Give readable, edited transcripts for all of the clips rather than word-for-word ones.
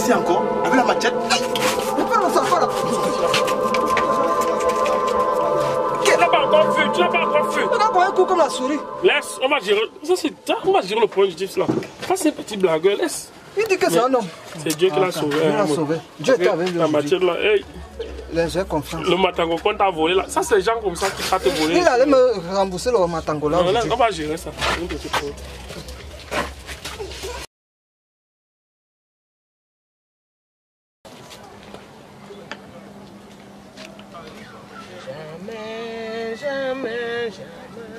ici encore, avec la machette. Tu n'as pas encore vu, tu n'as pas encore vu. On a encore un coup comme la souris. Laisse, on va gérer. Ça, c'est ça, on va gérer le point justice là. Pas ces petits blagueurs, laisse. Il dit que c'est un homme. C'est Dieu qui l'a sauvé. Il l'a sauvé. Dieu était avec lui. La machette là, hey. J'ai confiance. Le matango qu'on t'a volé là, ça c'est les gens comme ça qui partent te voler. Il allait me rembourser le matango là. Non, on va gérer ça. Une petite chose. Jamais, jamais, jamais,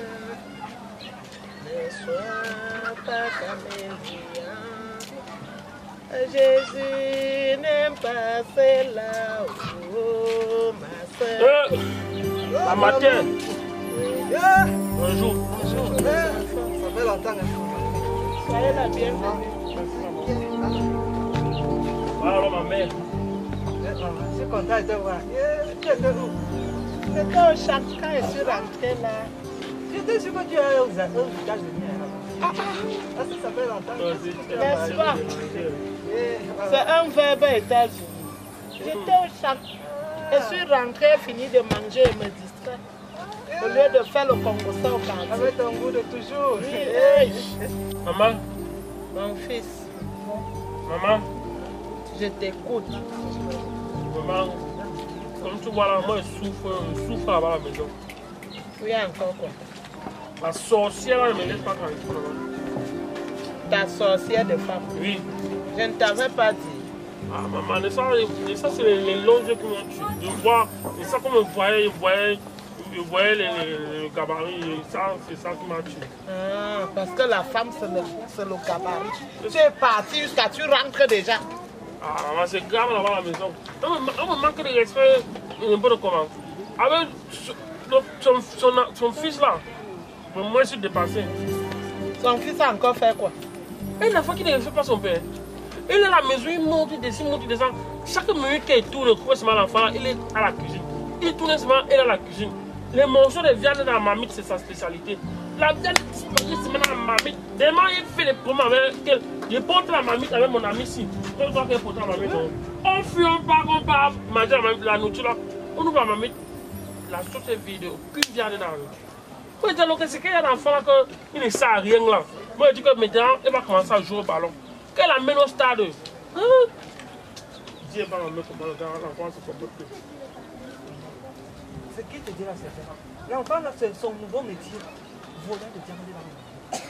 ne sois pas camélia. Jésus n'aime pas cela, oh ma soeur. La matin. Bonjour. Ça fait longtemps. Soyez la bienvenue. Voilà ma mère. Je suis content de te voir. Tu étais où? J'étais au chac quand je suis rentrée là. J'étais sûr que tu as un visage de mien. Ça fait longtemps. N'est-ce pas? C'est un verbe États-Unis. J'étais au chac. Je suis rentrée, fini de manger et me distrait. Au lieu de faire le Congo ça au quartier. Avec ton goût de toujours. Maman. Mon fils, Maman. je t'écoute. Maman. Comme tu vois là, moi je souffre là-bas à la maison. Oui, encore quoi? La sorcière là, ne me laisse pas tranquille. Ta sorcière de femme. Oui. Je ne t'avais pas dit. Ah maman, ça c'est les longs yeux qui m'ont tué. Je vois, et ça comme je voyais les gabarits, ça c'est ça qui m'a tué. Ah, parce que la femme c'est le gabarit. Tu es parti jusqu'à tu rentres déjà. Ah maman, c'est grave là-bas à la maison. On me manque de respect, n'importe comment. Avec son fils là, moi je suis dépassé. Son fils a encore fait quoi? Et la fois qu'il ne respecte pas son père. Il est à la maison, il monte, il descend. Chaque minute qu'il tourne, l'enfant là, il est à la cuisine. Il tourne seulement, il est à la cuisine. Les morceaux de viande dans la marmite, c'est sa spécialité. La viande disponible seulement dans la marmite. Demain, il fait les promos avec elle. Je porte la marmite avec mon ami ici. Je dois qu'elle porte la marmite. On fuit, on part manger la nourriture là. On ouvre la marmite. La sauce est vide, aucune viande dans la nourriture. Moi, je dis, c'est qu'il y a un enfant là qui ne sait rien là. Moi, je dis que maintenant, il va commencer à jouer au ballon. Qu'elle amène au stade. Dieu va l'amener comment l'enfant se comporte. C'est qui te dit là, c'est ça? L'enfant là, c'est son nouveau métier. Voler de diamants.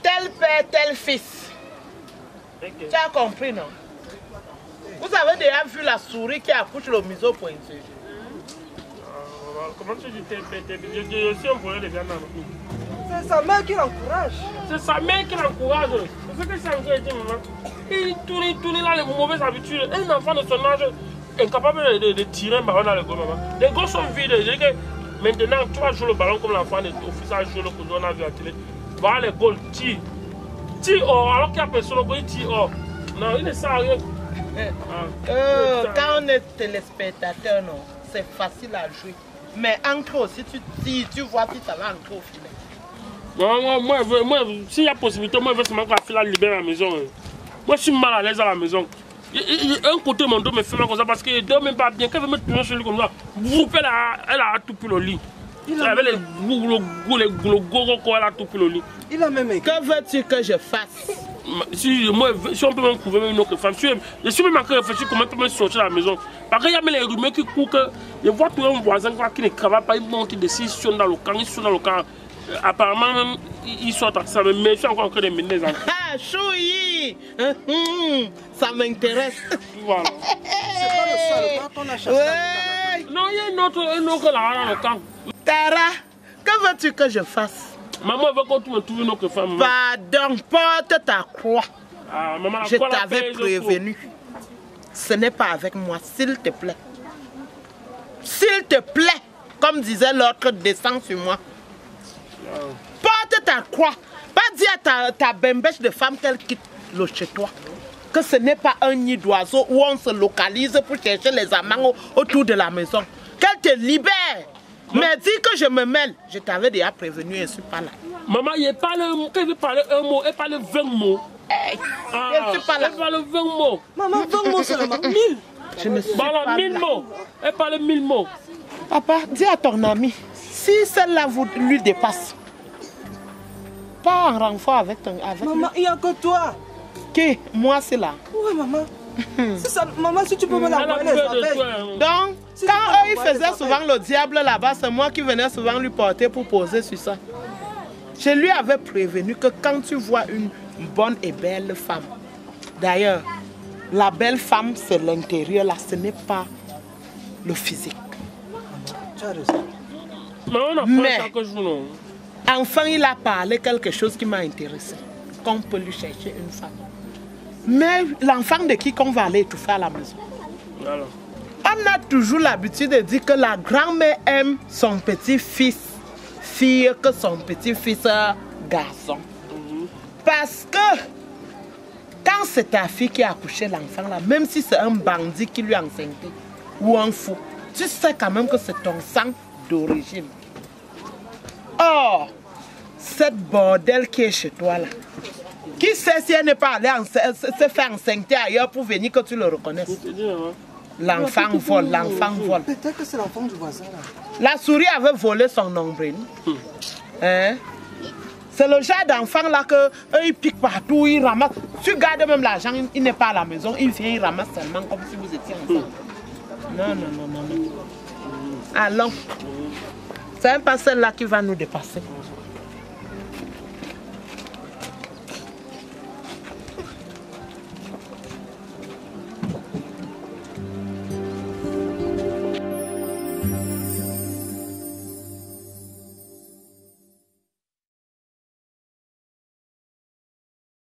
Tel père, tel fils. Okay. Tu as compris, non? Vous avez déjà vu la souris qui accouche le museau pointu? Comment tu dis tel père, tel fils? Je suis un volet de viande. C'est sa mère qui l'encourage. C'est sa mère qui l'encourage. C'est ce que c'est encore dit, maman. Il tourne là, les mauvaises habitudes. Un enfant de son âge incapable de tirer un ballon dans le goal, maman. Les gosses sont vides. Je dis que maintenant, tu vas jouer le ballon comme l'enfant de ton fils a joué le cousin, on a vu à la télé. Voilà les goals, tire. Tire hors, alors qu'il y a personne, il tire hors. Non, il ne sert à rien. Quand on est téléspectateur, non, c'est facile à jouer. Mais entre aussi, tu tires, tu vois si ça va entrer au filet. Non, moi, s'il y a possibilité, moi, je veux seulement que la fille la libère à la maison. Moi, je suis mal à l'aise à la maison. Un côté, mon dos me fait mal comme ça parce qu'il ne dort même pas bien. Quand elle me tourne sur lui comme ça, elle a tout pris le lit. Avec les gros, elle a tout pris le lit. Il a même écrit. Que veux-tu que je fasse? Si on peut même trouver même une autre femme, je suis même en train de réfléchir comment on peut me sortir de la maison. Parce qu'il y a même les rumeurs qui courent que je vois tout un voisin qui ne travaille pas, il monte ici, il sonne dans le camp, Apparemment, même, ils sont à ça, mais je suis encore en train de mener les enfants. Ah, chouï! Ça m'intéresse. Voilà. C'est pas le seul qu'on a cherché. Ouais. Non, il y a une autre là dans le camp. Tara, que veux-tu que je fasse? Maman veut qu'on trouve une autre femme. Pardon, porte ta croix. Ah, maman, Je t'avais prévenu. Ce n'est pas avec moi, s'il te plaît. S'il te plaît, comme disait l'autre, descends sur moi. Porte ta croix. Pas dire à ta bembèche de femme qu'elle quitte le chez toi. Que ce n'est pas un nid d'oiseau où on se localise pour chercher les amants autour de la maison. Qu'elle te libère. Mais dis que je me mêle. Je t'avais déjà prévenu, je ne suis pas là. Maman, il parle un mot, elle parle 20 mots. Je ne suis pas là. Elle parle 20 mots. Maman, 20 mots seulement. 1000. Je ne suis Voilà, pas 1000 là. mots. Elle parle 1000 mots. Papa, dis à ton ami, si celle-là lui dépasse, pas en renfort avec ton... Maman, il n'y a que toi. Qui? Moi, c'est là. Ouais, maman. C'est ça, maman, si tu peux me Elle a l'envoyer les peur de appels. toi. Donc, Si quand tu peux eux, ils l'envoyer, faisaient ça souvent le diable là-bas, c'est moi qui venais souvent lui porter pour poser sur ça. Je lui avais prévenu que quand tu vois une bonne et belle femme, d'ailleurs, la belle femme, c'est l'intérieur, là, ce n'est pas le physique. Tu as raison. Mais on Mais- apprend chaque jour, non? Enfin, il a parlé quelque chose qui m'a intéressé. Qu'on peut lui chercher une femme. Mais l'enfant de qui qu'on va aller étouffer à la maison? Voilà. On a toujours l'habitude de dire que la grand-mère aime son petit-fils fille que son petit-fils garçon. Parce que quand c'est ta fille qui a accouché l'enfant là, même si c'est un bandit qui lui a enceinté ou un fou, tu sais quand même que c'est ton sang d'origine. Or, cette bordel qui est chez toi là, qui sait si elle n'est pas allée se faire enceinte ailleurs pour venir que tu le reconnaisses? Je te dis, maman. L'enfant vole, l'enfant vole. Peut-être que c'est l'enfant du voisin là. La souris avait volé son nombril. Hein? C'est le genre d'enfant là que eux, ils piquent partout, ils ramassent. Tu gardes même l'argent, il n'est pas à la maison, il vient, il ramasse seulement comme si vous étiez ensemble. Non, non, non, non, non. Allons. C'est même pas celle-là qui va nous dépasser.